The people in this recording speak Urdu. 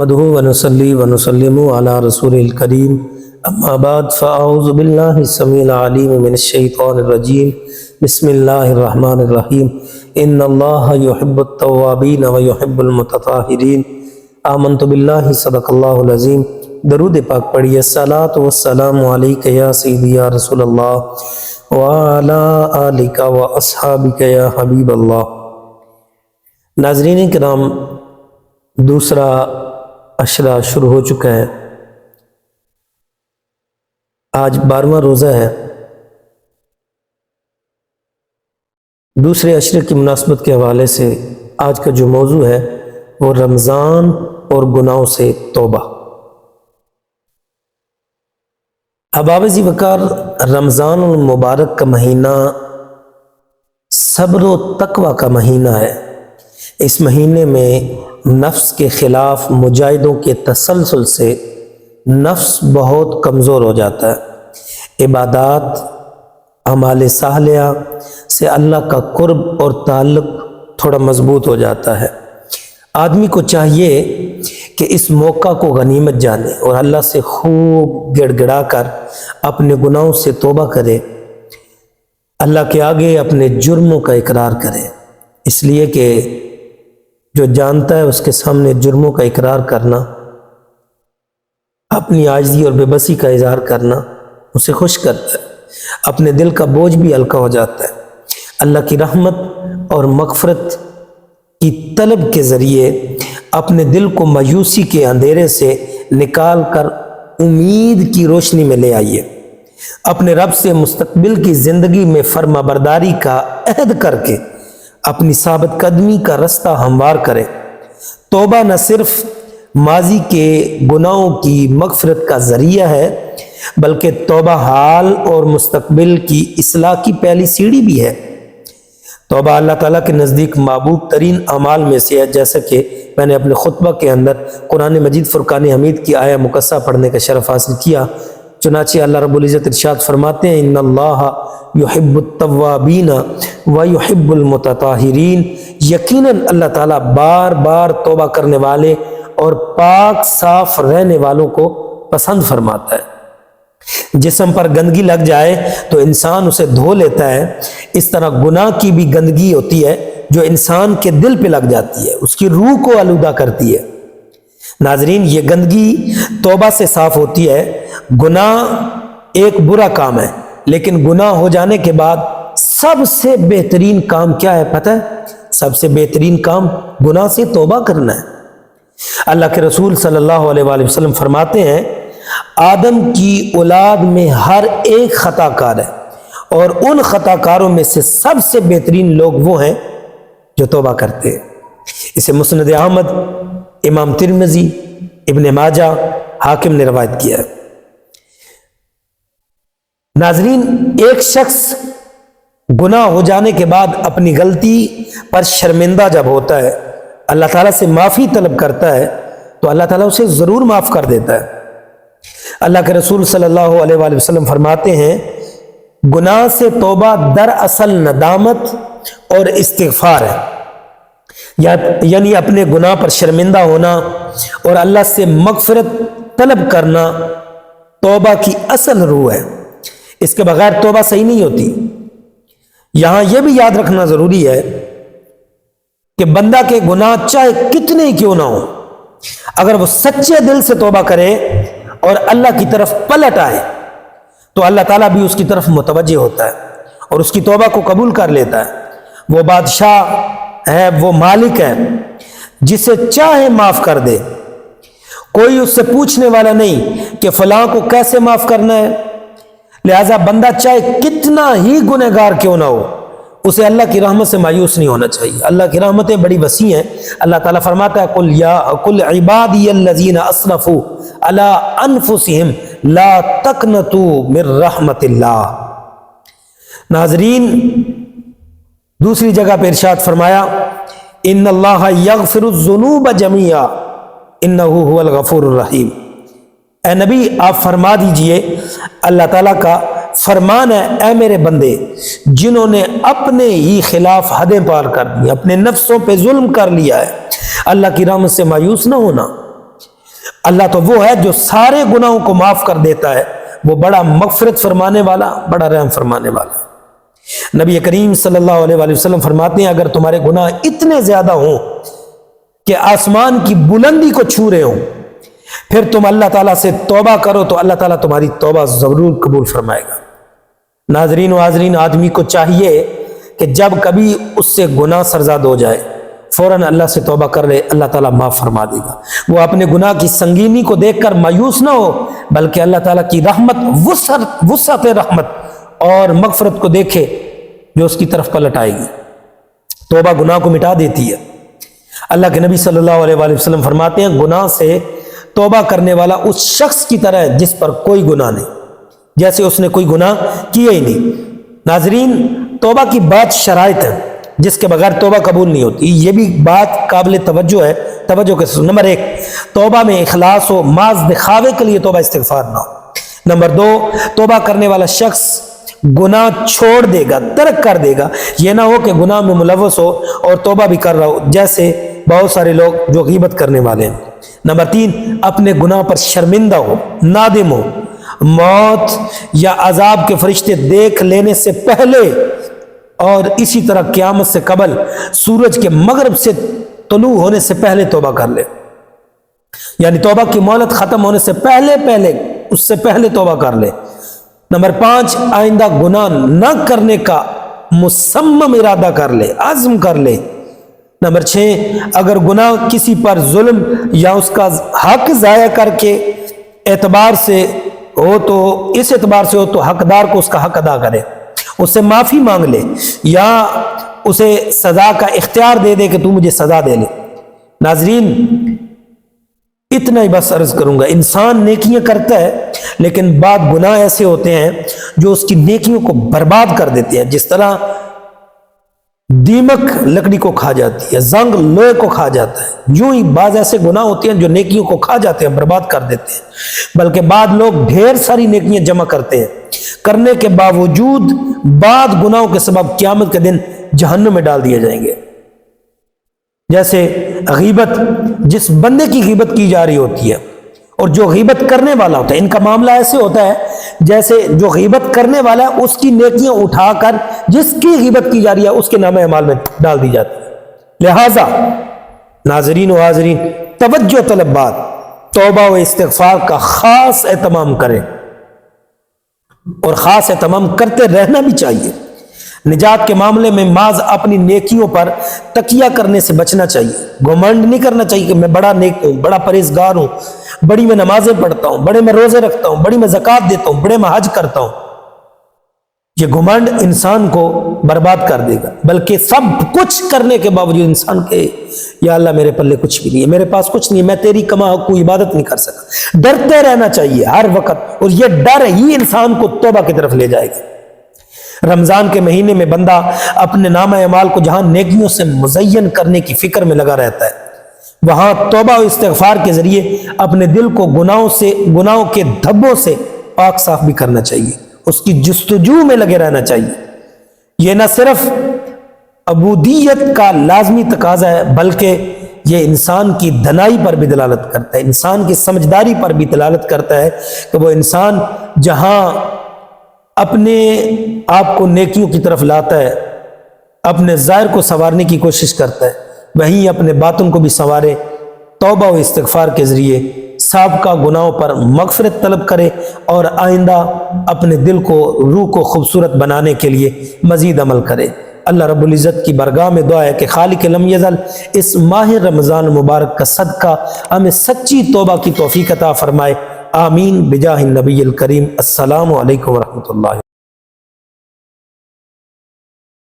نحمده ونصلي ونسلم على رسول الكريم اما بعد فاعوذ بالله السميع العليم من الشيطان الرجيم بسم الله الرحمن الرحيم ان الله يحب التوابين ويحب المتطهرين آمنت بالله صدق الله العظیم۔ درود پاک پڑھیے۔ الصلاۃ والسلام علیک یا سیدی یا رسول اللہ وعلی آلک واصحابک یا حبیب اللہ۔ ناظرین کرام، دوسرا عشرہ شروع ہو چکا ہے۔ آج 12واں روزہ ہے۔ دوسرے عشرے کی مناسبت کے حوالے سے آج کا جو موضوع ہے وہ رمضان اور گناہوں سے توبہ۔ احباب ذی وقار، رمضان المبارک کا مہینہ صبر و تقوی کا مہینہ ہے۔ اس مہینے میں نفس کے خلاف مجاہدوں کے تسلسل سے نفس بہت کمزور ہو جاتا ہے۔ عبادات، اعمال صالحہ سے اللہ کا قرب اور تعلق تھوڑا مضبوط ہو جاتا ہے۔ آدمی کو چاہیے کہ اس موقع کو غنیمت جانے اور اللہ سے خوب گڑ گڑا کر اپنے گناہوں سے توبہ کرے، اللہ کے آگے اپنے جرموں کا اقرار کرے، اس لیے کہ جو جانتا ہے اس کے سامنے جرموں کا اقرار کرنا، اپنی عاجزی اور بے بسی کا اظہار کرنا اسے خوش کرتا ہے، اپنے دل کا بوجھ بھی ہلکا ہو جاتا ہے۔ اللہ کی رحمت اور مغفرت کی طلب کے ذریعے اپنے دل کو مایوسی کے اندھیرے سے نکال کر امید کی روشنی میں لے آئیے۔ اپنے رب سے مستقبل کی زندگی میں فرما برداری کا عہد کر کے اپنی ثابت قدمی کا رستہ ہموار کرے۔ توبہ نہ صرف ماضی کے گناہوں کی مغفرت کا ذریعہ ہے بلکہ توبہ حال اور مستقبل کی اصلاح کی پہلی سیڑھی بھی ہے۔ توبہ اللہ تعالیٰ کے نزدیک محبوب ترین اعمال میں سے ہے، جیسا کہ میں نے اپنے خطبہ کے اندر قرآن مجید فرقان حمید کی آیہ مقصہ پڑھنے کا شرف حاصل کیا۔ چنانچہ اللہ رب العزت ارشاد فرماتے ہیں، ان اللہ یحب التوابین ویحب المتطہرین، یقیناً اللہ تعالیٰ بار بار توبہ کرنے والے اور پاک صاف رہنے والوں کو پسند فرماتا ہے۔ جسم پر گندگی لگ جائے تو انسان اسے دھو لیتا ہے، اس طرح گناہ کی بھی گندگی ہوتی ہے جو انسان کے دل پہ لگ جاتی ہے، اس کی روح کو آلودہ کرتی ہے۔ ناظرین، یہ گندگی توبہ سے صاف ہوتی ہے۔ گناہ ایک برا کام ہے، لیکن گناہ ہو جانے کے بعد سب سے بہترین کام کیا ہے پتہ ہے؟ سب سے بہترین کام گناہ سے توبہ کرنا ہے۔ اللہ کے رسول صلی اللہ علیہ وآلہ وسلم فرماتے ہیں، آدم کی اولاد میں ہر ایک خطا کار ہے، اور ان خطا کاروں میں سے سب سے بہترین لوگ وہ ہیں جو توبہ کرتے ہیں۔ اسے مسند احمد، امام ترمذی، ابن ماجہ، حاکم نے روایت کیا ہے۔ ناظرین، ایک شخص گناہ ہو جانے کے بعد اپنی غلطی پر شرمندہ جب ہوتا ہے، اللہ تعالیٰ سے معافی طلب کرتا ہے تو اللہ تعالیٰ اسے ضرور معاف کر دیتا ہے۔ اللہ کے رسول صلی اللہ علیہ وآلہ وسلم فرماتے ہیں، گناہ سے توبہ دراصل ندامت اور استغفار ہے، یعنی اپنے گناہ پر شرمندہ ہونا اور اللہ سے مغفرت طلب کرنا توبہ کی اصل روح ہے۔ اس کے بغیر توبہ صحیح نہیں ہوتی۔ یہاں یہ بھی یاد رکھنا ضروری ہے کہ بندہ کے گناہ چاہے کتنے ہی کیوں نہ ہو، اگر وہ سچے دل سے توبہ کرے اور اللہ کی طرف پلٹ آئے تو اللہ تعالیٰ بھی اس کی طرف متوجہ ہوتا ہے اور اس کی توبہ کو قبول کر لیتا ہے۔ وہ بادشاہ ہے، وہ مالک ہے، جسے چاہے معاف کر دے۔ کوئی اس سے پوچھنے والا نہیں کہ فلاں کو کیسے معاف کرنا ہے۔ لہذا بندہ چاہے کتنا ہی گنہگار کیوں نہ ہو، اسے اللہ کی رحمت سے مایوس نہیں ہونا چاہیے۔ اللہ کی رحمتیں بڑی وسیع ہیں۔ اللہ تعالیٰ فرماتا ہے، قل عبادی الذین اسرفوا علی انفسہم لا تقنطوا من رحمت اللہ۔ ناظرین، دوسری جگہ پہ ارشاد فرمایا، ان اللہ یغفر الذنوب جميعا انہ هو الغفور الرحیم۔ اے نبی، آپ فرما دیجئے، اللہ تعالیٰ کا فرمان ہے، اے میرے بندے جنہوں نے اپنے ہی خلاف حدیں پار کر دی، اپنے نفسوں پہ ظلم کر لیا ہے، اللہ کی رحمت سے مایوس نہ ہونا۔ اللہ تو وہ ہے جو سارے گناہوں کو معاف کر دیتا ہے، وہ بڑا مغفرت فرمانے والا، بڑا رحم فرمانے والا۔ نبی کریم صلی اللہ علیہ وآلہ وسلم فرماتے ہیں اگر تمہارے گناہ اتنے زیادہ ہوں کہ آسمان کی بلندی کو چھو رہے ہوں، پھر تم اللہ تعالیٰ سے توبہ کرو تو اللہ تعالیٰ تمہاری توبہ ضرور قبول فرمائے گا۔ ناظرین و حاضرین، آدمی کو چاہیے کہ جب کبھی اس سے گناہ سرزاد ہو جائے فوراً اللہ سے توبہ کر لے، اللہ تعالیٰ معاف فرما دے گا۔ وہ اپنے گناہ کی سنگینی کو دیکھ کر مایوس نہ ہو، بلکہ اللہ تعالیٰ کی رحمت، وسعت رحمت اور مغفرت کو دیکھے جو اس کی طرف پلٹ آئے گی۔ توبہ گناہ کو مٹا دیتی ہے۔ اللہ کے نبی صلی اللہ علیہ وآلہ وسلم فرماتے ہیں گناہ سے توبہ کرنے والا اس شخص کی طرح ہے جس پر کوئی گناہ نہیں، جیسے اس نے کوئی گناہ کیا ہی نہیں۔ ناظرین، توبہ کی بات شرائط ہے جس کے بغیر توبہ قبول نہیں ہوتی، یہ بھی بات قابل توجہ ہے۔ توجہ کے ساتھ، نمبر 1، توبہ میں اخلاص ہو، محض دکھاوے کے لیے توبہ استغفار نہ ہو۔ نمبر 2، توبہ کرنے والا شخص گناہ چھوڑ دے گا، ترک کر دے گا، یہ نہ ہو کہ گناہ میں ملوث ہو اور توبہ بھی کر رہا ہو، جیسے بہت سارے لوگ جو غیبت کرنے والے ہیں۔ نمبر 3، اپنے گناہ پر شرمندہ ہو، نادم ہو، موت یا عذاب کے فرشتے دیکھ لینے سے پہلے اور اسی طرح قیامت سے قبل سورج کے مغرب سے طلوع ہونے سے پہلے توبہ کر لے، یعنی توبہ کی مہلت ختم ہونے سے پہلے اس سے پہلے توبہ کر لے۔ نمبر 5، آئندہ گناہ نہ کرنے کا مصمم ارادہ کر لے، عزم کر لے۔ نمبر 6، اگر گناہ کسی پر ظلم یا اس کا حق ضائع کر کے اعتبار سے ہو تو اس اعتبار سے ہو تو حقدار کو اس کا حق ادا کرے، اس سے معافی مانگ لے یا اسے سزا کا اختیار دے دے کہ تو مجھے سزا دے لے۔ ناظرین، اتنا ہی بس عرض کروں گا، انسان نیکیاں کرتا ہے لیکن بعد گناہ ایسے ہوتے ہیں جو اس کی نیکیوں کو برباد کر دیتے ہیں، جس طرح دیمک لکڑی کو کھا جاتی ہے، زنگ لوہے کو کھا جاتا ہے، یوں ہی بعض ایسے گناہ ہوتے ہیں جو نیکیوں کو کھا جاتے ہیں، برباد کر دیتے ہیں۔ بلکہ بعض لوگ ڈھیر ساری نیکیاں جمع کرتے ہیں، کرنے کے باوجود بعض گناہوں کے سبب قیامت کے دن جہنم میں ڈال دیے جائیں گے۔ جیسے غیبت، جس بندے کی غیبت کی جا رہی ہوتی ہے اور جو غیبت کرنے والا ہوتا ہے، ان کا معاملہ ایسے ہوتا ہے جیسے جو غیبت کرنے والا ہے اس کی نیکیاں اٹھا کر جس کی غیبت کی جا رہی ہے اس کے نامہ اعمال میں ڈال دی جاتی ہے۔ لہٰذا ناظرین و حاضرین، توجہ طلب بات، توبہ و استغفار کا خاص اہتمام کریں اور خاص اہتمام کرتے رہنا بھی چاہیے۔ نجات کے معاملے میں محض اپنی نیکیوں پر تکیہ کرنے سے بچنا چاہیے۔ گھمنڈ نہیں کرنا چاہیے کہ میں بڑا نیک ہوں، بڑا پرہیزگار ہوں، بڑی میں نمازیں پڑھتا ہوں، بڑے میں روزے رکھتا ہوں، بڑی میں زکوٰۃ دیتا ہوں، بڑے میں حج کرتا ہوں۔ یہ گھمنڈ انسان کو برباد کر دے گا، بلکہ سب کچھ کرنے کے باوجود انسان کہے یا اللہ میرے پلے کچھ بھی نہیں ہے، میرے پاس کچھ نہیں ہے، میں تیری کما حق کو عبادت نہیں کر سکا۔ ڈرتے رہنا چاہیے ہر وقت، اور یہ ڈر ہی انسان کو توبہ کی طرف لے جائے گا۔ رمضان کے مہینے میں بندہ اپنے نامہ اعمال کو جہاں نیکیوں سے مزین کرنے کی فکر میں لگا رہتا ہے، وہاں توبہ و استغفار کے ذریعے اپنے دل کو گناہوں کے دھبوں سے پاک صاف بھی کرنا چاہیے، اس کی جستجو میں لگے رہنا چاہیے۔ یہ نہ صرف عبودیت کا لازمی تقاضا ہے بلکہ یہ انسان کی دنائی پر بھی دلالت کرتا ہے، انسان کی سمجھداری پر بھی دلالت کرتا ہے کہ وہ انسان جہاں اپنے آپ کو نیکیوں کی طرف لاتا ہے، اپنے ظاہر کو سنوارنے کی کوشش کرتا ہے، وہیں اپنے باطن کو بھی سنوارے، توبہ و استغفار کے ذریعے سابقہ گناہوں پر مغفرت طلب کرے اور آئندہ اپنے دل کو، روح کو خوبصورت بنانے کے لیے مزید عمل کرے۔ اللہ رب العزت کی بارگاہ میں دعا ہے کہ خالق لم یزل اس ماہ رمضان مبارک کا صدقہ ہمیں سچی توبہ کی توفیق عطا فرمائے۔ آمین بجاہ النبی الکریم۔ السلام علیکم ورحمۃ اللہ۔